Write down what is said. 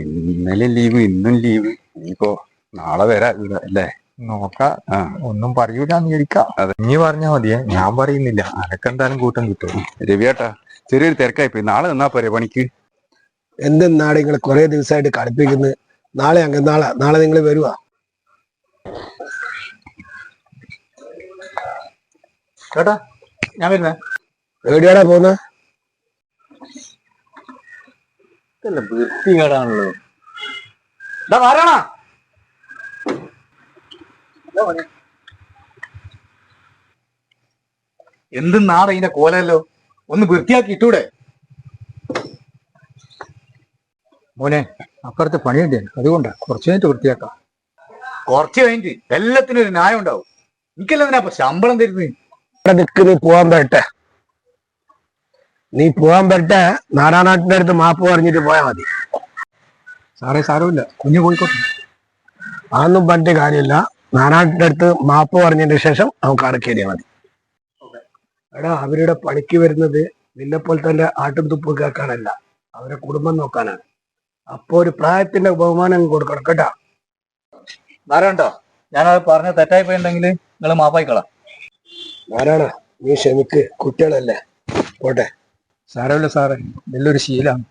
ഇന്നലെ ലീവ് ഇന്നും ലീവ് ഇനിയിപ്പോ നാളെ വരാം അല്ലേ? നോക്കാം. ഒന്നും പറയൂലെന്ന് വിചാരിക്കാം. അതെ, നീ പറഞ്ഞാ മതിയെ, ഞാൻ പറയുന്നില്ല. അനക്കെന്തായാലും കൂട്ടം കിട്ടും. രവിയേട്ടാ ചെറിയൊരു തിരക്കായിപ്പോയി. നാളെ നിന്നാ പോരെ പണിക്ക്? എന്തെന്നാണ് നിങ്ങൾ കുറെ ദിവസമായിട്ട് കളിപ്പിക്കുന്നത്? നാളെ അങ്ങ് നാളെ നിങ്ങൾ വരുവാ? ചേട്ടാ ഞാൻ വരുന്നേ. എവിടെയാടാ പോന്ന? വൃത്തികേടാണല്ലോ. എന്തും നാളെ ഇതിന്റെ കോലല്ലോ, ഒന്ന് വൃത്തിയാക്കി ഇട്ടൂടെ മോനെ? അപ്പുറത്തെ പണിയുണ്ട്, അതുകൊണ്ടാ കുറച്ചു കഴിഞ്ഞിട്ട് വൃത്തിയാക്കാം. കുറച്ച് കഴിഞ്ഞിട്ട് എല്ലാത്തിനും ഒരു ന്യായം ഉണ്ടാവും. എനിക്കെല്ലാം അപ്പൊ ശമ്പളം തരുന്നത്. ഇവിടെ നിൽക്ക്, നീ പോവാൻ വരട്ടെ. നാരായണാട്ടിന്റെ അടുത്ത് മാപ്പ് പറഞ്ഞിട്ട് പോയാൽ മതി. സാരമില്ല, കുഞ്ഞു പോയിക്കോട്ടെ. അതൊന്നും പറഞ്ഞിട്ട് കാര്യമില്ല. നാരായണാട്ടിന്റെ അടുത്ത് മാപ്പ് പറഞ്ഞതിന് ശേഷം നമുക്ക് അടക്കേറിയാൽ മതി. എടാ, അവരുടെ പണിക്ക് വരുന്നത് നിന്നെപ്പോലെ തന്നെ ആട്ടും തുപ്പും കേൾക്കാനല്ല, അവരെ കുടുംബം നോക്കാനാണ്. അപ്പൊ ഒരു പ്രായത്തിന്റെ ബഹുമാനം കൊടുക്കണം കേട്ടാ. നാരായണോ, ഞാനത് പറഞ്ഞ തെറ്റായി പോയിട്ടുണ്ടെങ്കിൽ നിങ്ങൾ മാപ്പായിക്കളാം. നാരായണ, നീ ക്ഷമിക്ക്, കുട്ടികളല്ലേ, പോട്ടെ. സാരമില്ല സാറേ, വലിയൊരു ശീലമാണ്.